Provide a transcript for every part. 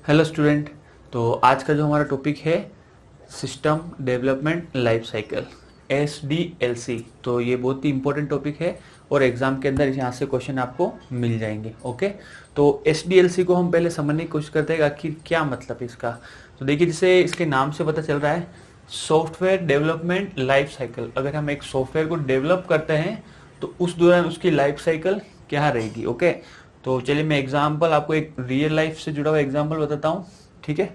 Hello student. तो आज का जो हमारा टॉपिक है system development life cycle SDLC। तो ये बहुत ही इंपॉर्टेंट टॉपिक है और एग्जाम के अंदर यहाँ से क्वेश्चन आपको मिल जाएंगे। ओके, तो SDLC को हम पहले समझने की कोशिश करते हैं आखिर क्या मतलब है इसका। तो देखिए, जैसे इसके नाम से पता चल रहा है सॉफ्टवेयर डेवलपमेंट लाइफ साइकिल। अगर हम एक सॉफ्टवेयर को डेवलप करते हैं तो उस दौरान उसकी लाइफ साइकिल क्या रहेगी। ओके, तो चलिए मैं एग्जांपल आपको एक रियल लाइफ से जुड़ा हुआ एग्जांपल बताता हूँ। ठीक है,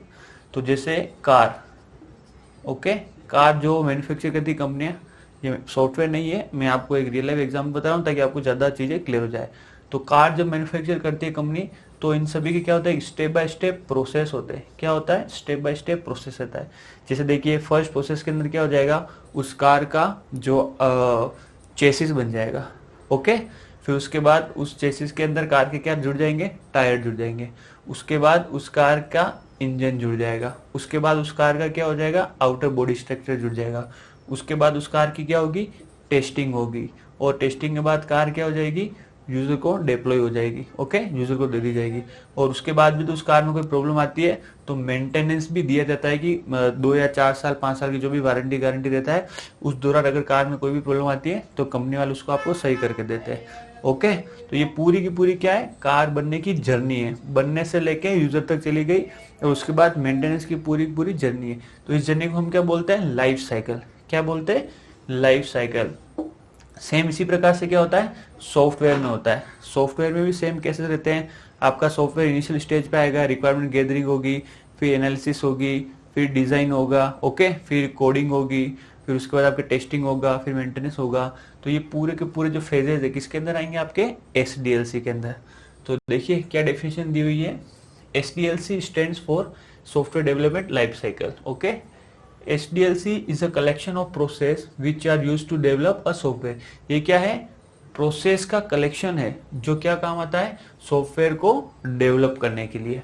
तो जैसे कार। ओके, कार जो मैन्युफैक्चर करती कंपनियां, ये सॉफ्टवेयर नहीं है, मैं आपको एक रियल लाइफ एग्जांपल बता रहा हूँ ताकि आपको ज़्यादा चीज़ें क्लियर हो जाए। तो कार जब मैन्युफैक्चर करती है कंपनी, तो इन सभी के क्या होता है, स्टेप बाय स्टेप प्रोसेस होते हैं। क्या होता है, स्टेप बाय स्टेप प्रोसेस होता है। जैसे देखिए, फर्स्ट प्रोसेस के अंदर क्या हो जाएगा, उस कार का जो चेसिस बन जाएगा। ओके, फिर उसके बाद उस चेसिस के अंदर कार के क्या जुड़ जाएंगे, टायर जुड़ जाएंगे। उसके बाद उस कार का इंजन जुड़ जाएगा। उसके बाद उस कार का क्या हो जाएगा, आउटर बॉडी स्ट्रक्चर जुड़ जाएगा। उसके बाद उस कार की क्या होगी, टेस्टिंग होगी। और टेस्टिंग के बाद कार क्या हो जाएगी, यूजर को डिप्लॉय हो जाएगी। ओके, यूजर को दे दी जाएगी। और उसके बाद भी तो उस कार में कोई प्रॉब्लम आती है तो मेंटेनेंस भी दिया जाता है कि 2 या 4 साल 5 साल की जो भी वारंटी गारंटी देता है, उस दौरान अगर कार में कोई भी प्रॉब्लम आती है तो कंपनी वाले उसको आपको सही करके देते हैं। ओके, तो ये पूरी की पूरी क्या है, कार बनने की जर्नी है। बनने से लेके यूजर तक चली गई और उसके बाद मेंटेनेंस की पूरी पूरी जर्नी है। तो इस जर्नी को हम क्या बोलते हैं, लाइफ साइकिल। क्या बोलते हैं, लाइफ साइकिल। सेम इसी प्रकार से क्या होता है, सॉफ्टवेयर में होता है। सॉफ्टवेयर में भी सेम कैसे रहते हैं, आपका सॉफ्टवेयर इनिशियल स्टेज पे आएगा, रिक्वायरमेंट गैदरिंग होगी, फिर एनालिसिस होगी, फिर डिजाइन होगा। ओके, फिर कोडिंग होगी, फिर उसके बाद आपके टेस्टिंग होगा, फिर मेंटेनेंस होगा। तो ये पूरे के पूरे जो फेजेज है किसके अंदर आएंगे, आपके SDLC के अंदर। तो देखिए क्या डेफिनेशन दी हुई है, SDLC stands for software development life cycle. Okay, SDLC is a collection of process which are used to develop a software। ये क्या है, प्रोसेस का कलेक्शन है जो क्या काम आता है, सॉफ्टवेयर को डेवलप करने के लिए।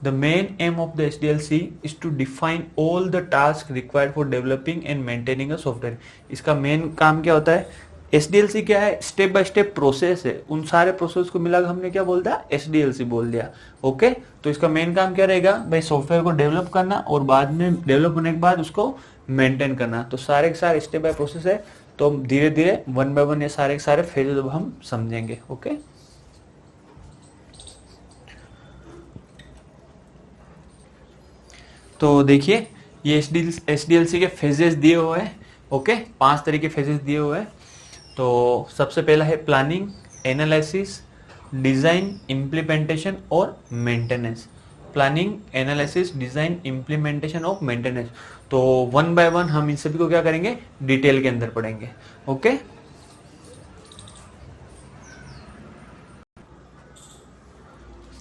The main aim of the SDLC is to define all the tasks required for developing and maintaining a software। इसका मेन काम क्या होता है, SDLC क्या है, स्टेप बाय स्टेप प्रोसेस है। उन सारे प्रोसेस को मिलाकर हमने क्या बोल दिया, SDLC बोल दिया। ओके, तो इसका मेन काम क्या रहेगा भाई, सॉफ्टवेयर को डेवलप करना और बाद में डेवलप होने के बाद उसको मेंटेन करना। तो सारे के सारे स्टेप बाय प्रोसेस है। तो धीरे धीरे वन बाय वन ये सारे के सारे फेजेज हम समझेंगे। ओके, तो देखिए ये SDLC के फेजेस दिए हुए हैं। ओके, 5 तरह के फेजेस दिए हुए हैं। तो सबसे पहला है प्लानिंग, एनालिसिस, डिजाइन, इम्प्लीमेंटेशन और maintenance. Planning, analysis, design, implementation और मेंटेनेंस। तो वन बाय वन हम इन सभी को क्या करेंगे, डिटेल के अंदर पढ़ेंगे। ओके,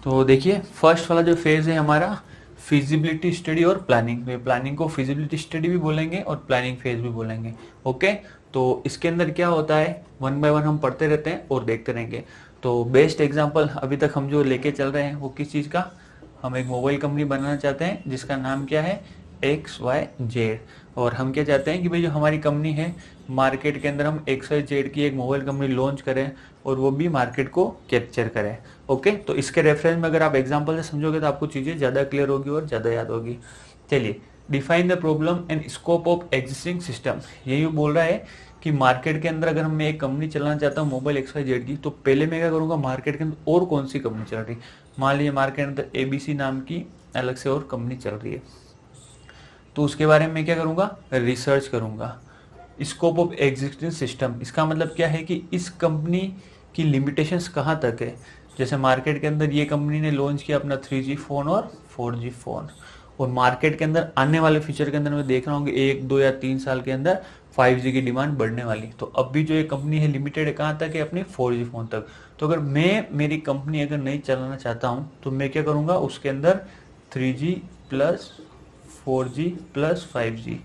तो देखिए फर्स्ट वाला जो फेज है हमारा, फिजिबिलिटी स्टडी और प्लानिंग। प्लानिंग को फिजिबिलिटी स्टडी भी बोलेंगे और प्लानिंग फेज भी बोलेंगे। ओके, तो इसके अंदर क्या होता है, वन बाय वन हम पढ़ते रहते हैं और देखते रहेंगे। तो बेस्ट एग्जांपल अभी तक हम जो लेके चल रहे हैं वो किस चीज़ का, हम एक मोबाइल कंपनी बनाना चाहते हैं जिसका नाम क्या है, XYZ। और हम क्या चाहते हैं कि भाई जो हमारी कंपनी है मार्केट के अंदर हम XYZ की एक मोबाइल कंपनी लॉन्च करें और वो भी मार्केट को कैप्चर करें। ओके, तो इसके रेफरेंस में अगर आप एग्जांपल से समझोगे तो आपको चीज़ें ज़्यादा क्लियर होगी और ज़्यादा याद होगी। चलिए, define the problem and scope of existing system. यही बोल रहा है कि मार्केट के अंदर अगर मैं एक कंपनी चलाना चाहता हूँ मोबाइल XYZ की, तो पहले मैं क्या करूँगा, मार्केट के अंदर और कौन सी कंपनी चल रही, मान लीजिए मार्केट के अंदर ABC नाम की अलग से और कंपनी चल रही है, तो उसके बारे में मैं क्या करूँगा, रिसर्च करूँगा। स्कोप ऑफ एग्जिस्टिंग सिस्टम, इसका मतलब क्या है कि इस कंपनी की लिमिटेशंस कहाँ तक है। जैसे मार्केट के अंदर ये कंपनी ने लॉन्च किया अपना 3G फ़ोन और 4G फ़ोन, और मार्केट के अंदर आने वाले फ्यूचर के अंदर मैं देख रहा हूँ कि 1 2 या 3 साल के अंदर 5G की डिमांड बढ़ने वाली। तो अब भी जो ये कंपनी है लिमिटेड है कहाँ तक है, अपने 4G फ़ोन तक। तो अगर मैं मेरी कंपनी अगर नहीं चलाना चाहता हूँ तो मैं क्या करूँगा, उसके अंदर 3G plus 4G plus 5G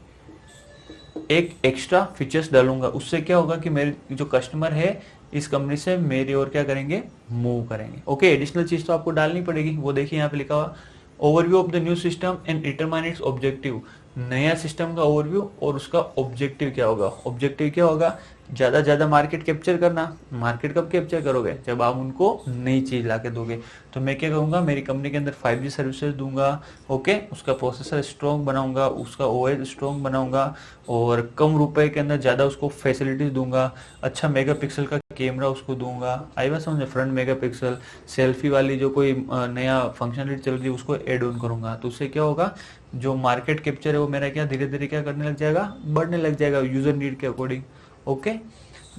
एक एक्स्ट्रा फीचर्स डालूंगा। उससे क्या होगा कि मेरे जो कस्टमर है इस कंपनी से मेरी ओर क्या करेंगे, मूव करेंगे। ओके, एडिशनल चीज तो आपको डालनी पड़ेगी, वो देखिए यहाँ पे लिखा हुआ overview of the new system and determine its objective. नया सिस्टम का ओवरव्यू और उसका ऑब्जेक्टिव क्या होगा। ऑब्जेक्टिव क्या होगा, ज्यादा ज्यादा मार्केट कैप्चर करना। मार्केट कब कैप्चर करोगे, जब आप उनको नई चीज ला के दोगे। तो मैं क्या करूंगा, मेरी कंपनी के अंदर 5G सर्विसेज दूंगा, ओके, उसका प्रोसेसर स्ट्रॉन्ग बनाऊंगा, उसका ओएस स्ट्रॉन्ग बनाऊंगा, और कम रुपए के अंदर ज्यादा उसको फैसिलिटीज दूंगा। अच्छा मेगापिक्सल का कैमरा उसको दूंगा, आई बात समझे, फ्रंट मेगापिक्सल, सेल्फी वाली जो कोई नया फंक्शनलिटी चल रही है उसको एड ऑन करूंगा। तो उससे क्या होगा, जो मार्केट कैप्चर है वो मेरा क्या धीरे धीरे क्या करने लग जाएगा, बढ़ने लग जाएगा यूजर नीड के according. Okay,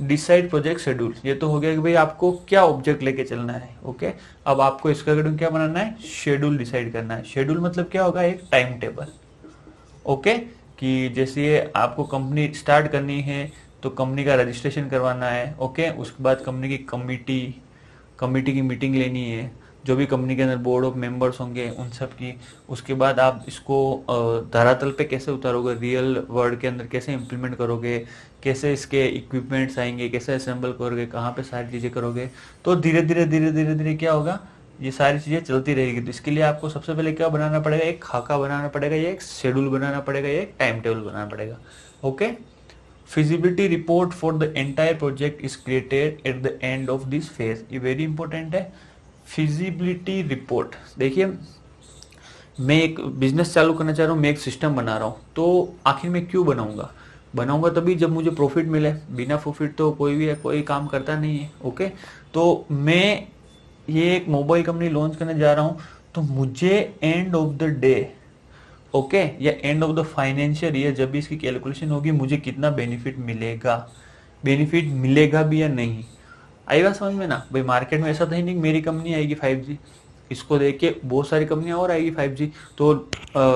decide project schedule, ये तो हो गया कि भाई आपको क्या ऑब्जेक्ट लेके चलना है। ओके, अब आपको इसका अकॉर्डिंग क्या बनाना है, शेड्यूल डिसाइड करना है। शेड्यूल मतलब क्या होगा, एक टाइम टेबल। ओके, कि जैसे आपको कंपनी स्टार्ट करनी है तो कंपनी का रजिस्ट्रेशन करवाना है। ओके, उसके बाद कंपनी की कमिटी की मीटिंग लेनी है, जो भी कंपनी के अंदर बोर्ड ऑफ मेंबर्स होंगे उन सब की। उसके बाद आप इसको धरातल पे कैसे उतारोगे, रियल वर्ल्ड के अंदर कैसे इम्प्लीमेंट करोगे, कैसे इसके इक्विपमेंट्स आएंगे, कैसे असेंबल करोगे, कहाँ पे सारी चीजें करोगे। तो धीरे धीरे धीरे धीरे धीरे क्या होगा, ये सारी चीजें चलती रहेगी। तो इसके लिए आपको सबसे पहले क्या बनाना पड़ेगा, एक खाका बनाना पड़ेगा, ये एक शेड्यूल बनाना पड़ेगा, ये एक टाइम टेबल बनाना पड़ेगा। Okay, feasibility report for the entire project is created at the end of this phase, ये वेरी इंपॉर्टेंट है। फिजिबिलिटी रिपोर्ट, देखिए मैं एक बिजनेस चालू करना चाह रहा हूँ, मैं एक सिस्टम बना रहा हूँ, तो आखिर में क्यों बनाऊंगा तभी जब मुझे प्रॉफिट मिले। बिना प्रॉफिट तो कोई काम करता नहीं है। ओके, तो मैं ये एक मोबाइल कंपनी लॉन्च करने जा रहा हूँ, तो मुझे end of the day, okay, या end of the financial year जब भी इसकी कैलकुलेशन होगी, मुझे कितना बेनिफिट मिलेगा भी या नहीं। आई बात समझ में ना भाई, मार्केट में ऐसा तो ही नहीं मेरी कंपनी आएगी 5G, इसको देख के बहुत सारी कंपनियां और आएगी 5G, तो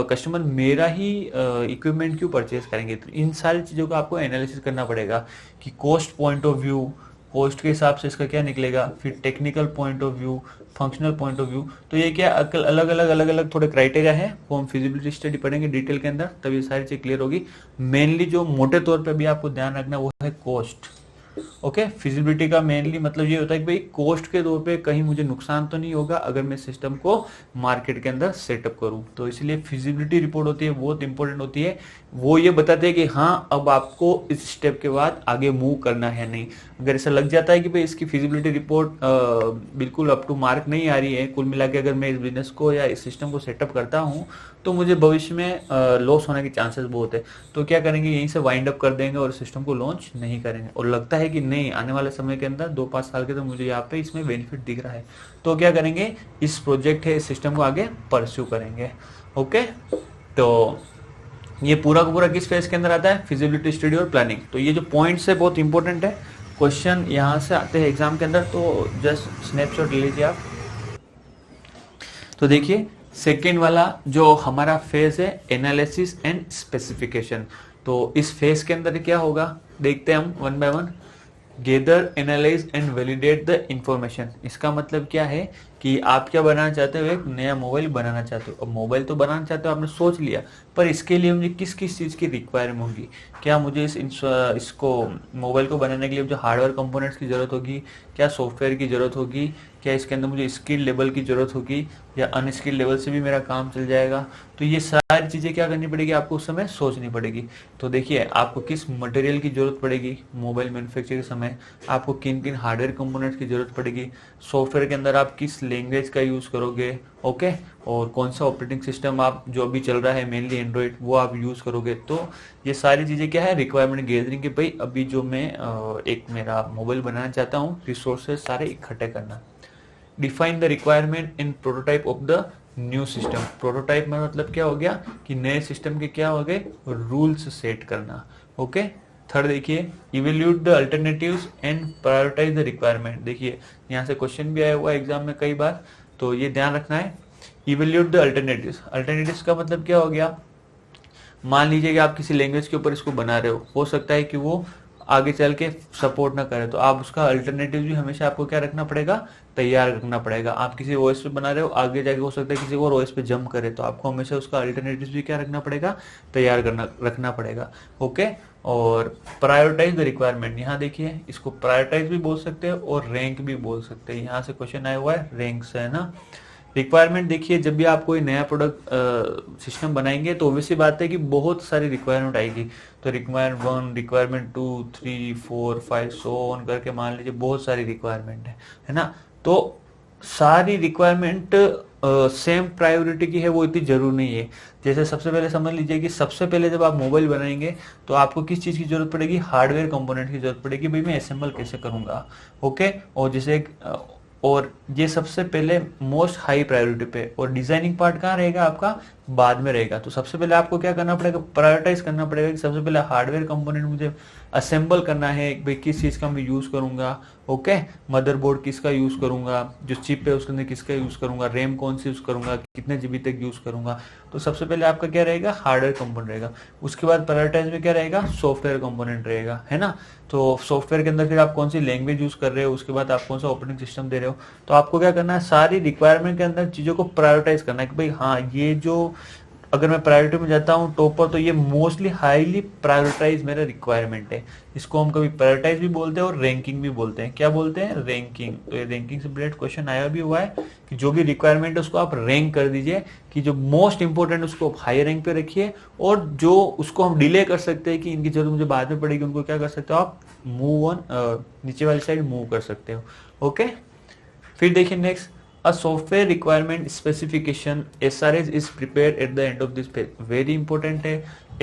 कस्टमर मेरा ही इक्विपमेंट क्यों परचेज करेंगे। तो इन सारी चीज़ों का आपको एनालिसिस करना पड़ेगा कि cost point of view, cost के हिसाब से इसका क्या निकलेगा, फिर technical point of view, functional point of view. तो ये क्या अलग अलग थोड़े क्राइटेरिया है, वो हम फिजिबिलिटी स्टडी पढ़ेंगे डिटेल के अंदर, तब ये सारी चीज क्लियर होगी। मेनली जो मोटे तौर पे भी आपको ध्यान रखना वो है कॉस्ट। ओके, फिजिबिलिटी का मेनली मतलब ये होता है कि भाई कॉस्ट के तौर पे कहीं मुझे नुकसान तो नहीं होगा अगर मैं सिस्टम को मार्केट के अंदर सेटअप करूं। तो इसलिए फिजिबिलिटी रिपोर्ट होती है, बहुत इंपॉर्टेंट होती है। वो ये बताते हैं कि हाँ अब आपको इस स्टेप के बाद आगे मूव करना है नहीं। अगर ऐसा लग जाता है कि भाई इसकी फिजिबिलिटी रिपोर्ट बिल्कुल अप टू मार्क नहीं आ रही है, कुल मिला के अगर मैं इस बिजनेस को या इस सिस्टम को सेटअप करता हूँ तो मुझे भविष्य में लॉस होने के चांसेस बहुत है, तो क्या करेंगे, यहीं से वाइंड अप कर देंगे और सिस्टम को लॉन्च नहीं करेंगे। और लगता है कि नहीं आने वाले समय के अंदर 2-5 साल के तो मुझे यहाँ पे इसमें बेनिफिट दिख रहा है, तो क्या करेंगे, इस प्रोजेक्ट है इस सिस्टम को आगे परस्यू करेंगे। ओके, तो ये पूरा का पूरा किस फेज के अंदर आता है, फिजिबिलिटी स्टडी और प्लानिंग। तो ये जो पॉइंट्स है बहुत इंपॉर्टेंट है, क्वेश्चन यहाँ से आते हैं एग्जाम के अंदर, तो जस्ट स्नैपशॉट ले लीजिए आप। तो देखिए सेकेंड वाला जो हमारा फेज है, एनालिसिस एंड स्पेसिफिकेशन। तो इस फेज के अंदर क्या होगा देखते हैं हम one by one. Gather, analyse and validate the information. इसका मतलब क्या है कि आप क्या बनाना चाहते हो, एक नया मोबाइल बनाना चाहते हो। अब मोबाइल तो बनाना चाहते हो, आपने सोच लिया, पर इसके लिए मुझे किस किस चीज़ की रिक्वायरमेंट होगी। क्या मुझे इसको मोबाइल को बनाने के लिए जो हार्डवेयर कंपोनेंट्स की ज़रूरत होगी, क्या सॉफ्टवेयर की ज़रूरत होगी, क्या इसके अंदर मुझे स्किल लेवल की ज़रूरत होगी, या अनस्किल लेवल से भी मेरा काम चल जाएगा। तो ये सारी चीज़ें क्या करनी पड़ेगी, आपको उस समय सोचनी पड़ेगी। तो देखिए आपको किस मटेरियल की ज़रूरत पड़ेगी मोबाइल मैन्युफैक्चर के समय, आपको किन किन हार्डवेयर कंपोनेंट्स की ज़रूरत पड़ेगी, सॉफ्टवेयर के अंदर आप किस लैंग्वेज का यूज़ करोगे, ओके, और कौन सा ऑपरेटिंग सिस्टम आप जो अभी चल रहा है मेनली एंड्रॉइड वो आप यूज़ करोगे। तो ये सारी चीज़ें क्या है, रिक्वायरमेंट गैदरिंग के भाई अभी जो मैं एक मेरा मोबाइल बनाना चाहता हूँ, रिसोर्सेज सारे इकट्ठे करना। Define the requirement in prototype of the new system. Prototype में मतलब क्या हो गया कि नए सिस्टम के क्या हो गए, रूल्स सेट करना। ओके, थर्ड देखिए, evaluate the alternatives and prioritise the requirement. देखिए यहाँ से क्वेश्चन भी आया हुआ है एग्जाम में कई बार, तो ये ध्यान रखना है। इवेल्यूट द अल्टरनेटिव्स, अल्टरनेटिव्स का मतलब क्या हो गया, मान लीजिए कि आप किसी लैंग्वेज के ऊपर इसको बना रहे हो सकता है कि वो आगे चल के सपोर्ट ना करे, तो आप उसका अल्टरनेटिव भी हमेशा आपको क्या रखना पड़ेगा, तैयार रखना पड़ेगा। आप किसी ओएस पे बना रहे हो, आगे जाके हो सकता है किसी और ओएस पे जंप करे, तो आपको हमेशा उसका अल्टरनेटिव भी क्या रखना पड़ेगा, तैयार रखना पड़ेगा। ओके, और प्रायोरिटाइज द रिक्वायरमेंट, यहाँ देखिए इसको प्रायोरिटाइज भी बोल सकते हैं और रैंक भी बोल सकते हैं। यहाँ से क्वेश्चन आया हुआ है रैंक से, है ना। रिक्वायरमेंट देखिए, जब भी आप कोई नया प्रोडक्ट सिस्टम बनाएंगे तो ऑब्वियसली बात है कि बहुत सारी रिक्वायरमेंट आएगी। तो रिक्वायरमेंट 1, रिक्वायरमेंट 2, 3, 4, 5 सो ऑन करके मान लीजिए बहुत सारी रिक्वायरमेंट है ना। तो सारी रिक्वायरमेंट सेम प्रायोरिटी की है वो इतनी जरूरी नहीं है। जैसे सबसे पहले समझ लीजिए कि सबसे पहले जब आप मोबाइल बनाएंगे तो आपको किस चीज़ की जरूरत पड़ेगी, हार्डवेयर कंपोनेंट की जरूरत पड़ेगी, भाई मैं असेंबल कैसे करूंगा। ओके, और जैसे और ये सबसे पहले मोस्ट हाई प्रायोरिटी पे, और डिजाइनिंग पार्ट कहाँ रहेगा आपका, बाद में रहेगा। तो सबसे पहले आपको क्या करना पड़ेगा, प्रायोरिटाइज करना पड़ेगा कि सबसे पहले हार्डवेयर कंपोनेंट मुझे असेंबल करना है, भाई किस चीज़ का मैं यूज़ करूंगा। ओके, मदरबोर्ड किसका यूज़ करूंगा, जो चिप है उसके अंदर किसका यूज़ करूंगा, रैम कौन सी यूज़ करूंगा, कितने जीबी तक यूज़ करूंगा। तो सबसे पहले आपका क्या रहेगा, हार्डवेयर कंपोनेंट रहेगा। उसके बाद प्रायोरिटाइज में क्या रहेगा, सॉफ्टवेयर कंपोनेंट रहेगा, है ना। तो सॉफ्टवेयर के अंदर फिर आप कौन सी लैंग्वेज यूज़ कर रहे हो, उसके बाद आप कौन सा ऑपरेटिंग सिस्टम दे रहे हो। तो आपको क्या करना है, सारी रिक्वायरमेंट के अंदर चीज़ों को प्रायोरिटाइज करना है कि भाई हाँ, ये जो अगर मैं प्रायोरिटी में जाता हूँ टॉप पर, तो ये मोस्टली हाईली प्रायोरिटाइज मेरा रिक्वायरमेंट है। इसको हम कभी प्रायोरिटाइज भी बोलते हैं और रैंकिंग भी बोलते हैं। क्या बोलते हैं, रैंकिंग। तो ये रैंकिंग से रिलेटेड क्वेश्चन आया भी हुआ है कि जो भी रिक्वायरमेंट है उसको आप रैंक कर दीजिए, कि जो मोस्ट इंपोर्टेंट उसको आप हाई रैंक पे रखिए, और जो उसको हम डिले कर सकते हैं कि इनकी जरूरत मुझे बाद में पड़ेगी, उनको क्या कर सकते हो आप, मूव ऑन, नीचे वाली साइड मूव कर सकते हो। ओके, फिर देखिए next, a software requirement specification SRS is prepared at the end of this phase। Very important है,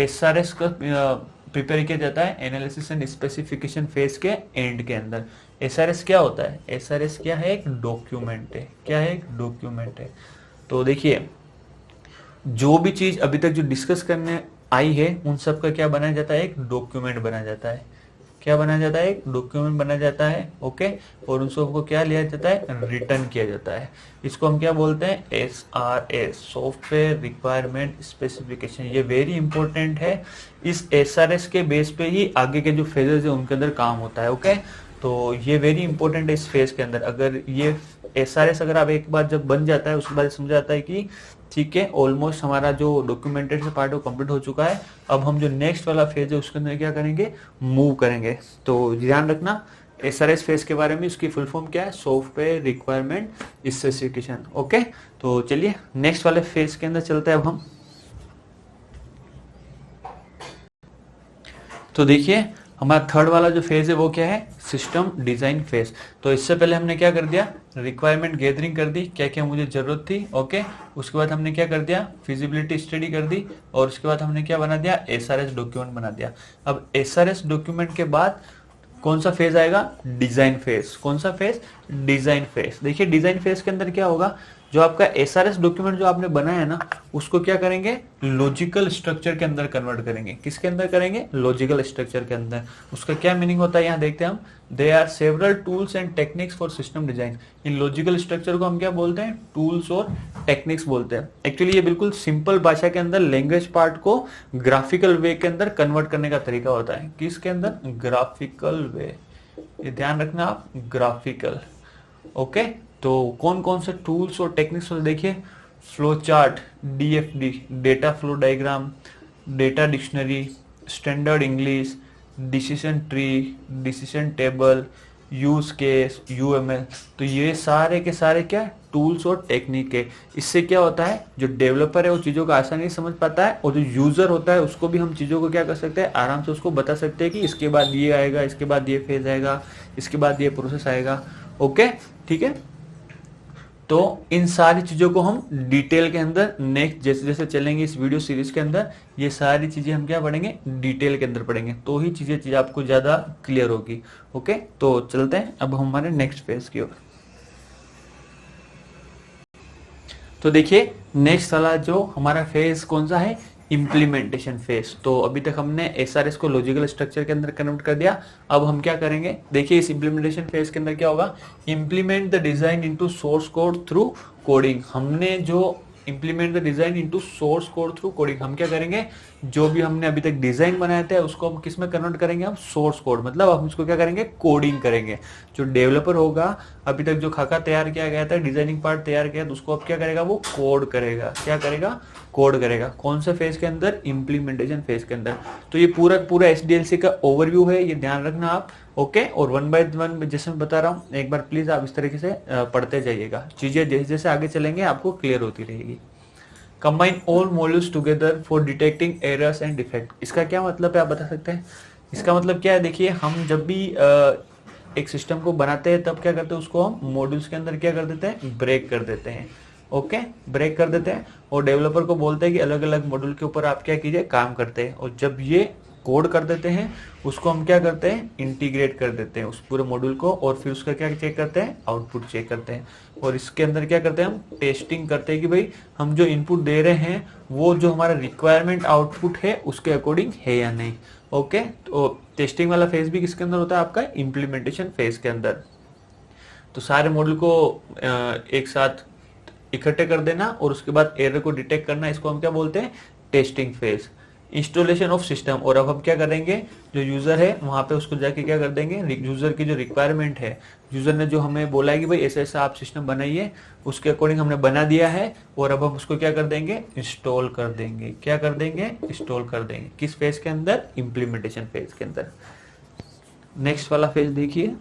SRS का प्रिपेयर किया जाता है एनालिसिस एंड स्पेसिफिकेशन फेज के एंड के अंदर। SRS क्या होता है, SRS क्या है, एक डॉक्यूमेंट है। क्या है, एक डॉक्यूमेंट है। तो देखिए, जो भी चीज अभी तक जो डिस्कस करने आई है उन सब का क्या बनाया जाता है, एक डॉक्यूमेंट बनाया जाता है। क्या बनाया जाता है, एक डॉक्यूमेंट बनाया जाता है। ओके, और उन सबको क्या लिया जाता है, रिटर्न किया जाता है। इसको हम क्या बोलते हैं, SRS, सॉफ्टवेयर रिक्वायरमेंट स्पेसिफिकेशन। ये वेरी इंपॉर्टेंट है। इस SRS के बेस पे ही आगे के जो फेजेस है उनके अंदर काम होता है। ओके, तो ये वेरी इंपॉर्टेंट है इस फेज के अंदर। अगर ये SRS अगर आप एक बार जब बन जाता है उसके बाद समझ आता है कि ठीक है, ऑलमोस्ट हमारा जो डॉक्यूमेंटेड से पार्ट है वो कंप्लीट हो चुका है, अब हम जो नेक्स्ट वाला फेज है उसके अंदर क्या करेंगे, मूव करेंगे। तो ध्यान रखना SRS फेज के बारे में, इसकी फुल फॉर्म क्या है, सॉफ्टवेयर रिक्वायरमेंट स्पेसिफिकेशन। ओके, तो चलिए नेक्स्ट वाले फेज के अंदर चलते हैं अब हम। तो देखिए हमारा थर्ड वाला जो फेज है वो क्या है, सिस्टम डिजाइन फेज। तो इससे पहले हमने क्या कर दिया, रिक्वायरमेंट गैदरिंग कर दी, क्या क्या मुझे जरूरत थी। ओके, उसके बाद हमने क्या कर दिया, फिजिबिलिटी स्टडी कर दी, और उसके बाद हमने क्या बना दिया, SRS डॉक्यूमेंट बना दिया। अब SRS डॉक्यूमेंट के बाद कौन सा फेज आएगा, डिजाइन फेज। कौन सा फेज, डिजाइन फेज। देखिए डिजाइन फेज के अंदर क्या होगा, जो आपका SRS डॉक्यूमेंट जो आपने बनाया है ना, उसको क्या करेंगे, लॉजिकल स्ट्रक्चर के अंदर कन्वर्ट करेंगे। किसके अंदर करेंगे, लॉजिकल स्ट्रक्चर के अंदर। उसका क्या मीनिंग होता है यहाँ देखते हैं हम, they are several tools and techniques for system design. इन लॉजिकल स्ट्रक्चर को हम क्या बोलते हैं, टूल्स और टेक्निक्स बोलते हैं। एक्चुअली ये बिल्कुल सिंपल भाषा के अंदर लैंग्वेज पार्ट को ग्राफिकल वे के अंदर कन्वर्ट करने का तरीका होता है। किसके अंदर, ग्राफिकल वे। ये ध्यान रखना आप, ग्राफिकल। ओके, तो कौन कौन से टूल्स और टेक्निक्स होते देखिए, flow chart, DFD, data flow diagram, data dictionary, standard English, decision tree, decision table, use case, UML। तो ये सारे के सारे क्या टूल्स और टेक्निक है। इससे क्या होता है, जो डेवलपर है वो चीज़ों को आसानी से समझ पाता है, और जो यूजर होता है उसको भी हम चीज़ों को क्या कर सकते हैं, आराम से उसको बता सकते हैं कि इसके बाद ये आएगा, इसके बाद ये फेज आएगा, इसके बाद ये प्रोसेस आएगा। ओके, ठीक है। तो इन सारी चीजों को हम डिटेल के अंदर नेक्स्ट जैसे जैसे चलेंगे इस वीडियो सीरीज के अंदर, ये सारी चीजें हम क्या पढ़ेंगे, डिटेल के अंदर पढ़ेंगे, तो ही चीजें आपको ज्यादा क्लियर होगी। ओके, तो चलते हैं अब हमारे नेक्स्ट फेज की ओर। तो देखिए नेक्स्ट वाला जो हमारा फेज कौन सा है, इम्प्लीमेंटेशन फेज। तो अभी तक हमने SRS को लॉजिकल स्ट्रक्चर के अंदर कन्वर्ट कर दिया। अब हम क्या करेंगे, देखिए इस इम्प्लीमेंटेशन फेज के अंदर क्या होगा, implement the design into source code through coding. हमने जो implement the design into source code through coding, हम क्या करेंगे, जो भी हमने अभी तक डिजाइन बनाया था उसको हम किस में कन्वर्ट करेंगे, हम सोर्स कोड, मतलब हम इसको क्या करेंगे, कोडिंग करेंगे। जो डेवलपर होगा, अभी तक जो खाका तैयार किया गया था, डिजाइनिंग पार्ट तैयार किया, तो उसको अब क्या करेगा, वो कोड करेगा। क्या करेगा, कोड करेगा। कौन सा फेज के अंदर, इम्प्लीमेंटेशन फेज के अंदर। तो ये पूरा पूरा SDLC का ओवरव्यू है, ये ध्यान रखना आप। ओके। और वन बाय वन जैसे मैं बता रहा हूँ, एक बार प्लीज आप इस तरीके से पढ़ते जाइएगा, चीजें जैसे जैसे आगे चलेंगे आपको क्लियर होती रहेगी। Combine all modules together for detecting errors and defect, इसका क्या मतलब है आप बता सकते हैं? इसका मतलब क्या है, देखिए हम जब भी एक सिस्टम को बनाते हैं तब क्या करते हैं, उसको हम मॉड्यूल्स के अंदर क्या कर देते हैं, ब्रेक कर देते हैं। ओके, ब्रेक कर देते हैं और डेवलपर को बोलते हैं कि अलग अलग मॉड्यूल के ऊपर आप क्या कीजिए, काम करते हैं। और जब ये कोड कर देते हैं उसको हम क्या करते हैं, इंटीग्रेट कर देते हैं उस पूरे मॉड्यूल को, और फिर उसका क्या चेक करते हैं, आउटपुट चेक करते हैं। और इसके अंदर क्या करते हैं, हम टेस्टिंग करते हैं कि भाई हम जो इनपुट दे रहे हैं वो जो हमारा रिक्वायरमेंट आउटपुट है उसके अकॉर्डिंग है या नहीं। ओके, तो टेस्टिंग वाला फेज भी किसके अंदर होता है, आपका इम्प्लीमेंटेशन फेज के अंदर। तो सारे मॉड्यूल को एक साथ इकट्ठे कर देना और उसके बाद एरर को डिटेक्ट करना, इसको हम क्या बोलते हैं, testing phase. Installation of system, और अब हम क्या करेंगे, जो यूजर है वहां पे उसको जाके क्या कर देंगे, यूजर की जो रिक्वायरमेंट है, यूजर ने जो हमें बोला है कि भाई ऐसा ऐसा आप सिस्टम बनाइए, उसके अकॉर्डिंग हमने बना दिया है और अब हम उसको क्या कर देंगे, इंस्टॉल कर देंगे। क्या कर देंगे, इंस्टॉल कर देंगे। किस फेज के अंदर, इंप्लीमेंटेशन फेज के अंदर। नेक्स्ट वाला फेज देखिए,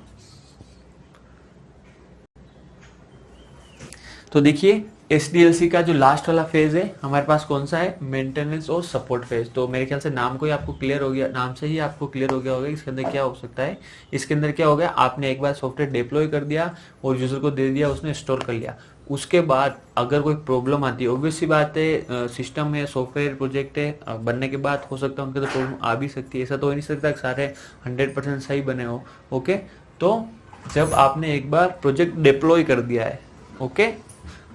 तो देखिए SDLC का जो लास्ट वाला फेज है हमारे पास कौन सा है, मेंटेनेंस और सपोर्ट फेज। तो मेरे ख्याल से नाम को ही आपको क्लियर हो गया, नाम से ही आपको क्लियर हो गया होगा इसके अंदर क्या हो सकता है। इसके अंदर क्या हो गया, आपने एक बार सॉफ्टवेयर डिप्लॉय कर दिया और यूजर को दे दिया, उसने इंस्टॉल कर लिया। उसके बाद अगर कोई प्रॉब्लम आती है, ऑब्वियस सी बात है, सिस्टम है, सॉफ्टवेयर प्रोजेक्ट है, बनने के बाद हो सकता है उनके तो प्रॉब्लम आ भी सकती है। ऐसा तो हो नहीं सकता कि सारे 100% सही बने हो। ओके, तो जब आपने एक बार प्रोजेक्ट डिप्लॉय कर दिया है, ओके,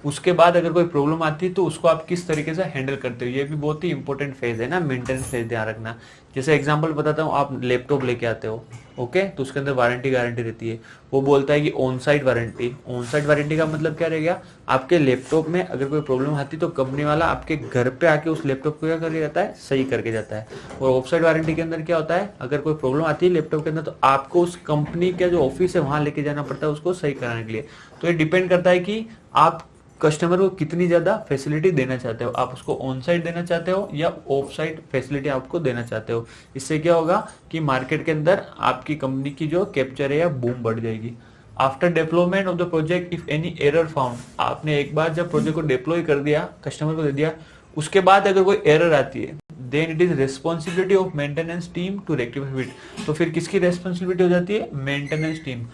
उसके बाद अगर कोई प्रॉब्लम आती है तो उसको आप किस तरीके से हैंडल करते हो, ये भी बहुत ही इंपॉर्टेंट फेज है ना, मेंटेनेंस फेज, ध्यान रखना। जैसे एग्जांपल बताता हूँ, आप लैपटॉप लेके आते हो, ओके, तो उसके अंदर वारंटी गारंटी रहती है। वो बोलता है कि on site warranty. On site warranty का मतलब क्या रहेगा, आपके लैपटॉप में अगर कोई प्रॉब्लम आती है तो कंपनी वाला आपके घर पे आके उस लैपटॉप को क्या करके जाता है, सही करके जाता है। और ऑफ साइट वारंटी के अंदर क्या होता है, अगर कोई प्रॉब्लम आती है लैपटॉप के अंदर तो आपको उस कंपनी का जो ऑफिस है वहां लेके जाना पड़ता है उसको सही कराने के लिए। तो ये डिपेंड करता है कि आप कस्टमर को कितनी ज्यादा फैसिलिटी देना चाहते हो, आप उसको ऑन साइट देना चाहते हो या ऑफ साइट फैसिलिटी आपको देना चाहते हो। इससे क्या होगा कि मार्केट के अंदर आपकी कंपनी की जो कैप्चर है या बूम बढ़ जाएगी। After development of the project if any error found, आपने एक बार जब प्रोजेक्ट को डिप्लॉय कर दिया, कस्टमर को दे दिया, उसके बाद अगर कोई एरर आती है then it is responsibility of maintenance team to rectify it. तो फिर किसकी रेस्पॉन्सिबिलिटी हो जाती है, मेंटेनेंस टीम।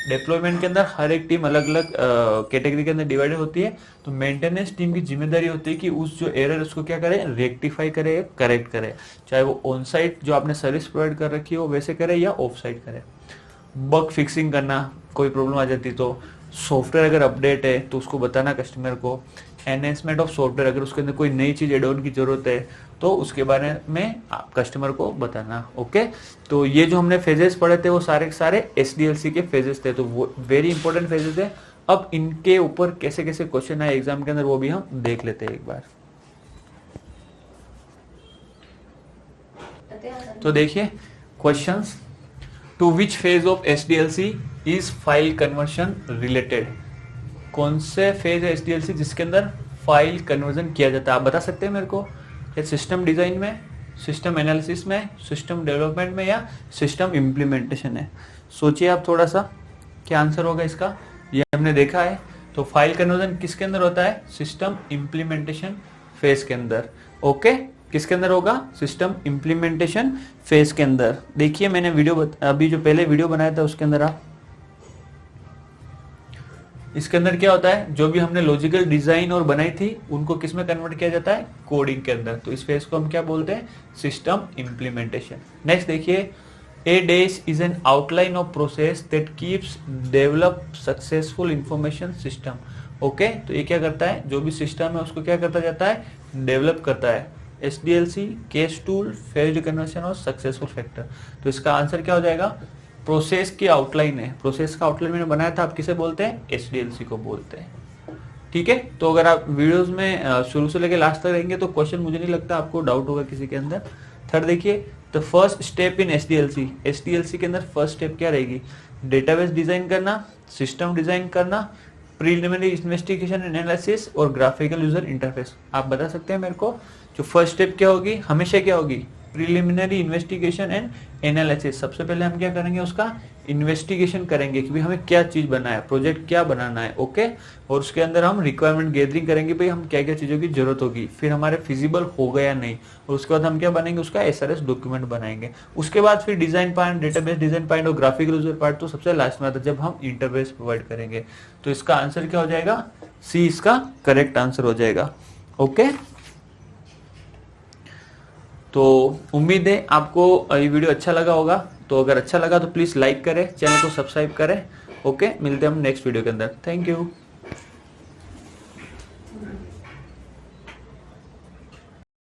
डिप्लॉयमेंट के अंदर हर एक टीम अलग अलग कैटेगरी के अंदर डिवाइडेड होती है, तो मेंटेनेंस टीम की जिम्मेदारी होती है कि उस जो एरर उसको क्या करे, रेक्टिफाई करे, करेक्ट करे, चाहे वो ऑन साइट जो आपने सर्विस प्रोवाइड कर रखी हो वैसे करे या ऑफ साइट करे। बग फिक्सिंग करना, कोई प्रॉब्लम आ जाती तो सॉफ्टवेयर अगर अपडेट है तो उसको बताना कस्टमर को। एनहेंसमेंट ऑफ सॉफ्टवेयर, अगर उसके अंदर कोई नई चीज एड ऑन की जरूरत है तो उसके बारे में आप कस्टमर को बताना। ओके, तो ये जो हमने फेजेस पढ़े थे वो सारे के सारे SDLC के फेजेस थे, तो वो वेरी इंपॉर्टेंट फेजेस है। अब इनके ऊपर कैसे कैसे क्वेश्चन आए एग्जाम के अंदर वो भी हम देख लेते हैं एक बार। तो देखिए questions, to which phase of SDLC is file conversion related. कौन से फेज है SDLC जिसके अंदर फाइल कन्वर्जन किया जाता है, आप बता सकते हैं मेरे को? या सिस्टम डिजाइन में, सिस्टम एनालिसिस में, सिस्टम डेवलपमेंट में, या सिस्टम इम्प्लीमेंटेशन है? सोचिए आप थोड़ा सा, क्या आंसर होगा इसका। ये हमने देखा है, तो फाइल कन्वर्जन किसके अंदर होता है, सिस्टम इम्प्लीमेंटेशन फेज के अंदर। ओके, किसके अंदर होगा, सिस्टम इम्प्लीमेंटेशन फेज के अंदर। देखिए मैंने वीडियो अभी जो पहले वीडियो बनाया था उसके अंदर आप, इसके अंदर क्या होता है, जो भी हमने लॉजिकल डिजाइन और बनाई थी उनको किस में कन्वर्ट किया जाता है, कोडिंग के अंदर। तो इस फेज को हम क्या बोलते हैं, सिस्टम इम्प्लीमेंटेशन। नेक्स्ट देखिए, a dash is an outline of process that keeps develop successful information system. Okay, तो ये क्या करता है, जो भी सिस्टम है उसको क्या करता जाता है, डेवलप करता है। SDLC, case tool, phase conversion और सक्सेसफुल फैक्टर। तो इसका आंसर क्या हो जाएगा, प्रोसेस की आउटलाइन है। प्रोसेस का आउटलाइन मैंने बनाया था, आप किसे बोलते हैं, SDLC को बोलते हैं। ठीक है, तो अगर आप वीडियोस में शुरू से लेकर लास्ट तक रहेंगे तो क्वेश्चन मुझे नहीं लगता आपको डाउट होगा किसी के अंदर। थर्ड देखिए, the first step in SDLC। SDLC के अंदर फर्स्ट स्टेप क्या रहेगी, डेटाबेस डिजाइन करना, सिस्टम डिजाइन करना, प्रीलिमिनरी इन्वेस्टिगेशन एंड एनालिसिस और ग्राफिकल यूजर इंटरफेस। आप बता सकते हैं मेरे को, जो फर्स्ट स्टेप क्या होगी, हमेशा क्या होगी, प्रीलिमिनरी इन्वेस्टिगेशन एंड एनालिसिस। सबसे पहले हम क्या करेंगे, उसका इन्वेस्टिगेशन करेंगे कि भाई हमें क्या चीज बनाना है, प्रोजेक्ट क्या बनाना है, ओके। और उसके अंदर हम रिक्वायरमेंट गैदरिंग करेंगे, भाई हम क्या क्या चीजों की जरूरत होगी, फिर हमारे फिजिबल हो गया या नहीं, और उसके बाद हम क्या बनेंगे, उसका एसआरएस डॉक्यूमेंट बनाएंगे। उसके बाद फिर design part, database design part और ग्राफिकल यूजर पार्ट तो सबसे लास्ट में आता है, जब हम इंटरफेस प्रोवाइड करेंगे। तो इसका आंसर क्या हो जाएगा, सी इसका करेक्ट आंसर हो जाएगा, ओके। तो उम्मीद है आपको ये वीडियो अच्छा लगा होगा। तो अगर अच्छा लगा तो प्लीज लाइक करें, चैनल को सब्सक्राइब करें, ओके। मिलते हैं हम नेक्स्ट वीडियो के अंदर। Thank you.